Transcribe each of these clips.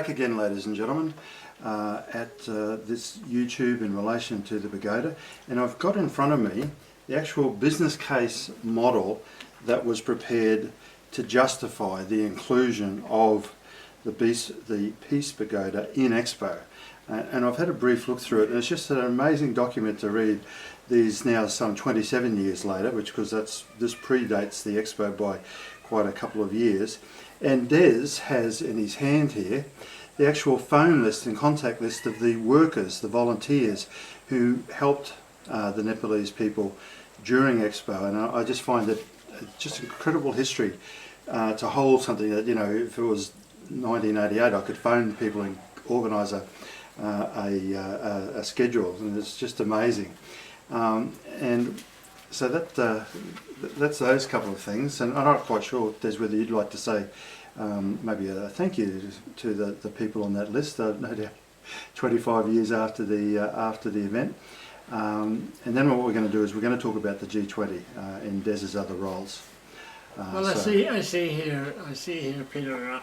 back again, ladies and gentlemen, at this YouTube in relation to the Pagoda, and I've got in front of me the actual business case model that was prepared to justify the inclusion of the Peace Pagoda in Expo. And I've had a brief look through it, and it's just an amazing document to read. These now some 27 years later, because this predates the Expo by quite a couple of years. And Des has in his hand here the actual phone list and contact list of the workers, the volunteers who helped the Nepalese people during Expo. And I just find it just incredible history to hold something that, you know, if it was 1988, I could phone people and organise a schedule, and it's just amazing. And so that's those couple of things, and I'm not quite sure, Des, whether you'd like to say maybe a thank you to the people on that list. No doubt 25 years after the event, and then what we're going to do is we're going to talk about the G20 in Des's other roles. Well, so I see here, Peter,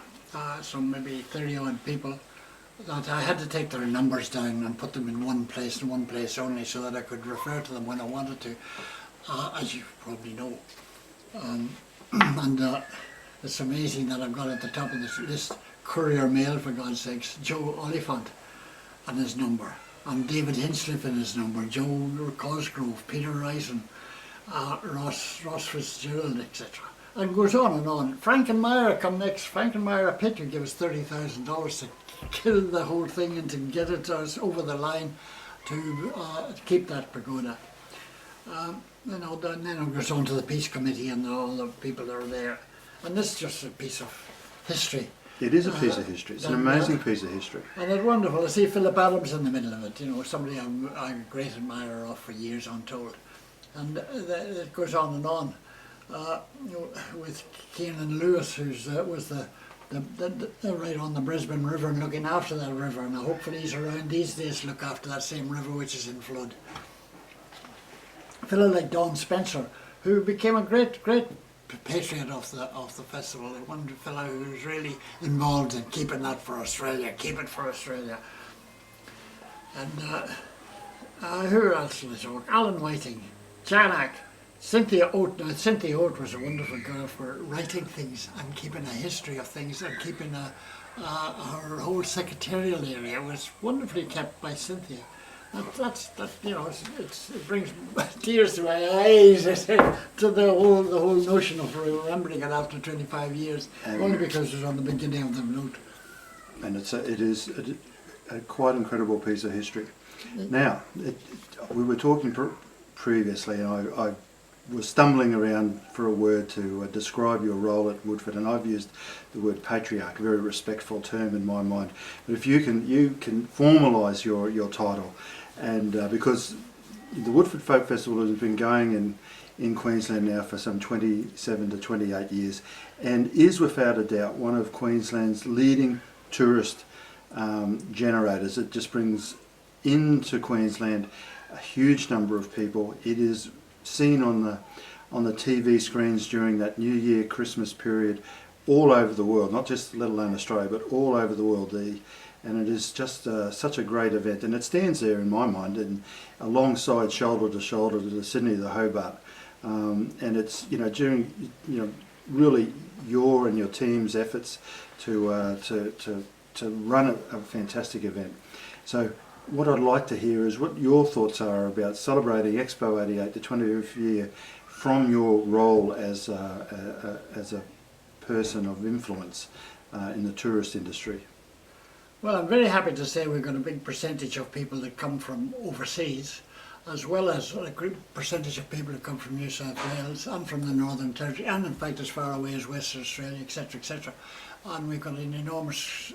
some maybe 30 odd people that I had to take their numbers down and put them in one place and one place only, so that I could refer to them when I wanted to, as you probably know. It's amazing that I've got at the top of this list Courier Mail, for God's sakes, Joe Oliphant and his number, and David Hinchliffe and his number, Joe Cosgrove, Peter Rison, Ross Fitzgerald, etc. And goes on and on. Frankenmeyer come next. Frankenmeyer, a pit, who gave us $30,000 to kill the whole thing and to get it over the line to keep that pagoda. You know, then it goes on to the Peace Committee and all the people that are there. And this is just a piece of history. it is a piece of history. It's an amazing piece of history. And it's wonderful to see Philip Adams in the middle of it. You know, somebody I'm a great admirer of for years untold. And it goes on and on. You know, with Keenan Lewis, who's was the right on the Brisbane River and looking after that river, and hopefully he's around these days to look after that same river which is in flood. A fellow like Don Spencer, who became a great patriot of the festival, one fellow who was really involved in keeping that for Australia, keep it for Australia. And who else was there? Alan Whiting, Janak, Cynthia Oates. Now, Cynthia Oates was a wonderful girl for writing things and keeping a history of things and keeping her whole secretarial area was wonderfully kept by Cynthia. That you know, it brings tears to my eyes, I say, to the whole notion of remembering it after 25 years, only because it was on the beginning of the note. And it is a quite incredible piece of history. Now, we were talking previously, and I was stumbling around for a word to describe your role at Woodford, and I've used the word patriarch, a very respectful term in my mind. But if you can formalise your title, and because the Woodford Folk Festival has been going in Queensland now for some 27 to 28 years, and is without a doubt one of Queensland's leading tourist generators. It just brings into Queensland a huge number of people. It is seen on the TV screens during that New Year, Christmas period all over the world, not just let alone Australia, but all over the world. And it is just such a great event, and it stands there in my mind and alongside, shoulder to shoulder, to the Sydney, the Hobart. And it's, you know, during, you know, really your and your team's efforts to run a fantastic event. So what I'd like to hear is what your thoughts are about celebrating Expo 88, the 20th year, from your role as a person of influence in the tourist industry. Well, I'm very happy to say we've got a big percentage of people that come from overseas, as well as a great percentage of people that come from New South Wales and from the Northern Territory, and in fact as far away as Western Australia, etc., etc. And we've got an enormous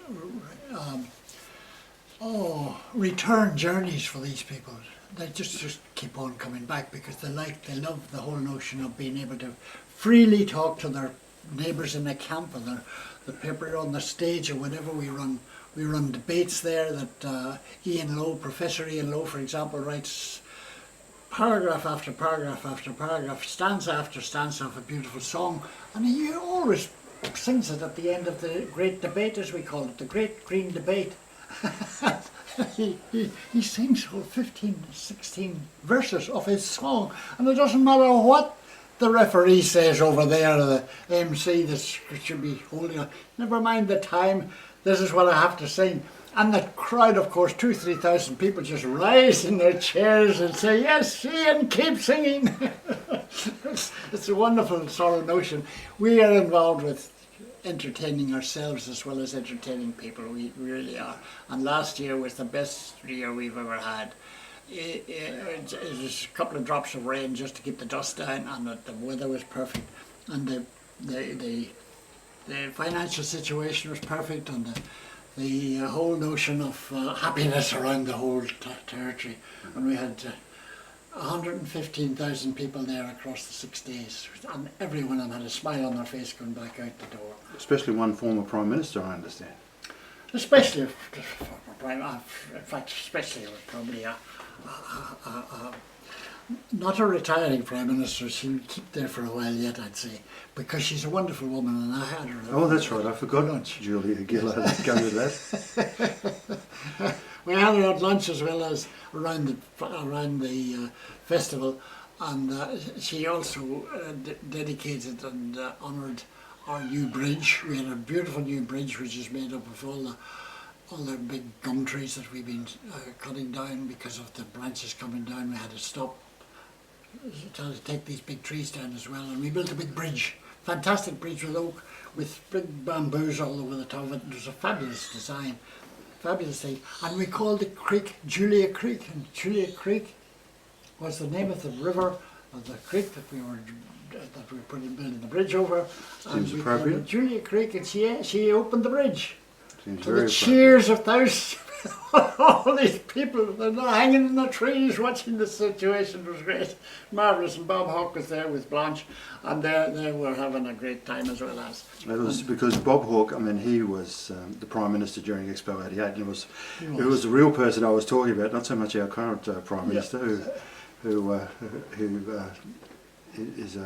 return journeys for these people. They just keep on coming back because they love the whole notion of being able to freely talk to their neighbours in the camp, or the people on the stage, or whatever we run. We run debates there that Ian Lowe, Professor Ian Lowe, for example, writes paragraph after paragraph after paragraph, stanza after stanza of a beautiful song, and he always sings it at the end of the great debate, as we call it, the Great Green Debate. he sings all 15, 16 verses of his song, and it doesn't matter what the referee says over there, or the MC that should be holding on. Never mind the time, this is what I have to sing. And the crowd, of course, 2,000-3,000 people just rise in their chairs and say, yes, Ian, keep singing. It's a wonderful sort of notion. We are involved with entertaining ourselves as well as entertaining people. We really are. And last year was the best year we've ever had. It was a couple of drops of rain just to keep the dust down, and the weather was perfect. And the financial situation was perfect, and the whole notion of happiness around the whole territory. And we had 115,000 people there across the 6 days, and every one of them had a smile on their face going back out the door. Especially one former Prime Minister, I understand. Especially, in fact, especially probably not a retiring Prime Minister. She'll keep there for a while yet, I'd say, because she's a wonderful woman, and I had her. Oh, that's right, I forgot Julia Gillard had come to that. We had her at lunch as well as around the festival, and she also dedicated and honoured our new bridge. We had a beautiful new bridge which is made up of all the big gum trees that we've been cutting down because of the branches coming down. We had to stop to take these big trees down as well, and we built a big bridge, fantastic bridge with oak, with big bamboos all over the top of it. It was a fabulous design, fabulous thing, and we called the creek Julia Creek, and Julia Creek was the name of the river, of the creek that we were building the bridge over. Seems and we appropriate. called it Julia Creek, and she opened the bridge. Seems To very the cheers of thousands, all these people, they're hanging in the trees watching the situation. It was great, marvellous. And Bob Hawke was there with Blanche, and they were having a great time as well as. It was because Bob Hawke, I mean, he was the Prime Minister during Expo '88, and it was the real person I was talking about, not so much our current Prime Minister, who is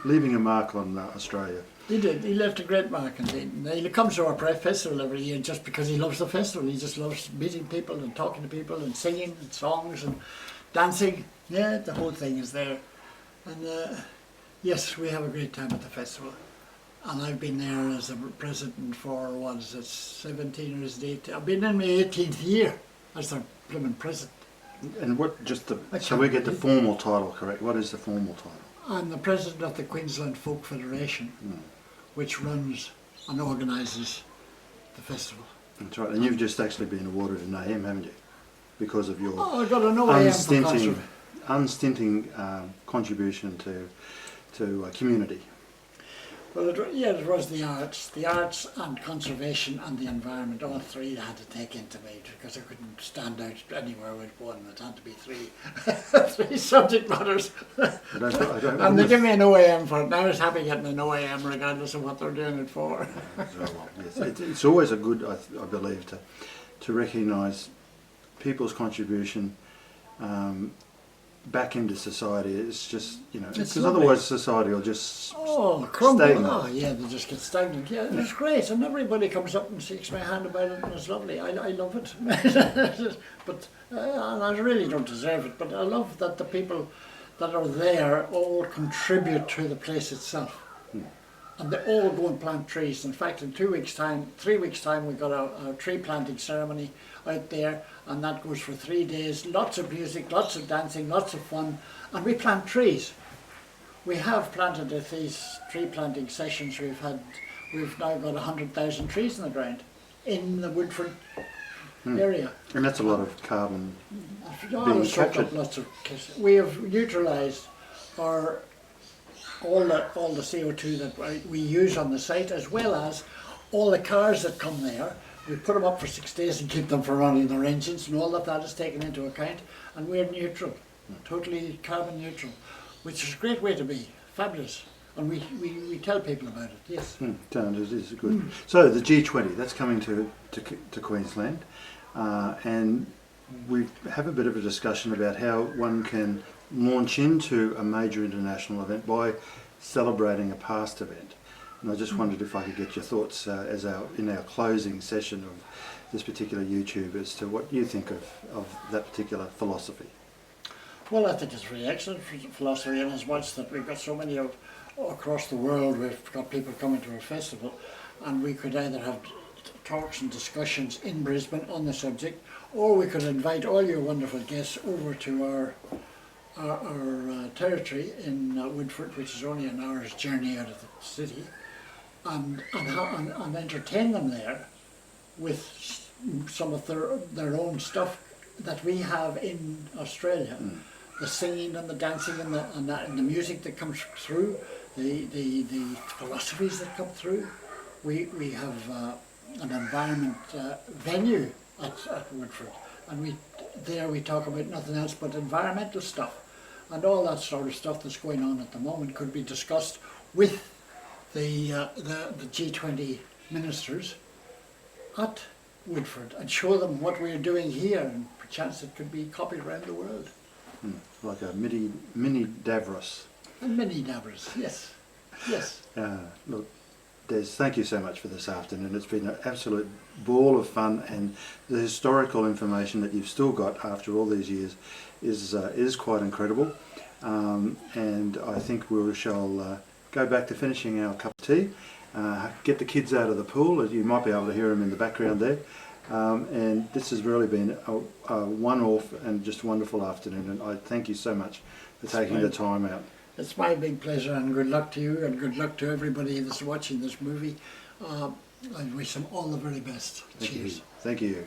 leaving a mark on Australia. He did. He left a great mark indeed. And he comes to our festival every year just because he loves the festival. He just loves meeting people and talking to people and singing and songs and dancing. Yeah, the whole thing is there. And yes, we have a great time at the festival. And I've been there as a president for, 17 or is it 18? I've been in my 18th year as the Plymouth president. And so we get the formal title correct. What is the formal title? I'm the president of the Queensland Folk Federation, which runs and organises the festival. That's right, and you've just actually been awarded an AM, haven't you? Because of your I got an OAM unstinting contribution to community. Well, it was the arts and conservation and the environment, all three I had to take into me because I couldn't stand out anywhere with one. It had to be three, three subject matters. And they give me an OAM for it. Now I was happy getting an OAM regardless of what they're doing it for. Yes. It's always a good, I believe, to recognise people's contribution back into society. It's just, because otherwise society will just crumble. stagnate. Oh yeah, they just get stagnant. Yeah, it's great, and everybody comes up and shakes my hand about it, and it's lovely. I love it. But and I really don't deserve it, but I love that the people that are there all contribute to the place itself. And they all go and plant trees. In fact, in 3 weeks' time, we got a tree planting ceremony out there, and that goes for 3 days. Lots of music, lots of dancing, lots of fun, and we plant trees. We have planted at these tree planting sessions. We've now got 100,000 trees in the ground in the Woodford area. And that's a lot of carbon being captured. We have utilised all the CO2 that we use on the site, as well as all the cars that come there. We put them up for 6 days and keep them from running their engines, and all of that is taken into account, and we're neutral, totally carbon neutral, which is a great way to be, fabulous. And we tell people about it, yes. It is good. So the G20, that's coming to Queensland, and we have a bit of a discussion about how one can launch into a major international event by celebrating a past event. And I just wondered if I could get your thoughts in our closing session of this particular YouTube as to what you think of that particular philosophy. Well, I think it's very excellent philosophy, and as much that we've got so many across the world, we've got people coming to our festival, and we could either have talks and discussions in Brisbane on the subject, or we could invite all your wonderful guests over to our territory in Woodford, which is only an hour's journey out of the city, and entertain them there with some of their own stuff that we have in Australia. The singing and the dancing and the music that comes through, the philosophies that come through. We have an environment venue at Woodford, and we talk about nothing else but environmental stuff, and all that sort of stuff that's going on at the moment could be discussed with the G20 ministers at Woodford and show them what we're doing here, and perchance it could be copied around the world. Like a mini Davros. A mini Davros, yes. Yes. Look, Des, thank you so much for this afternoon. It's been an absolute ball of fun, and the historical information that you've still got after all these years is quite incredible. And I think we shall go back to finishing our cup of tea, get the kids out of the pool, as you might be able to hear them in the background there. And this has really been a one-off and just wonderful afternoon, and I thank you so much for taking the time out. It's my big pleasure, and good luck to you, and good luck to everybody that's watching this movie. I wish them all the very best. Cheers. Thank you.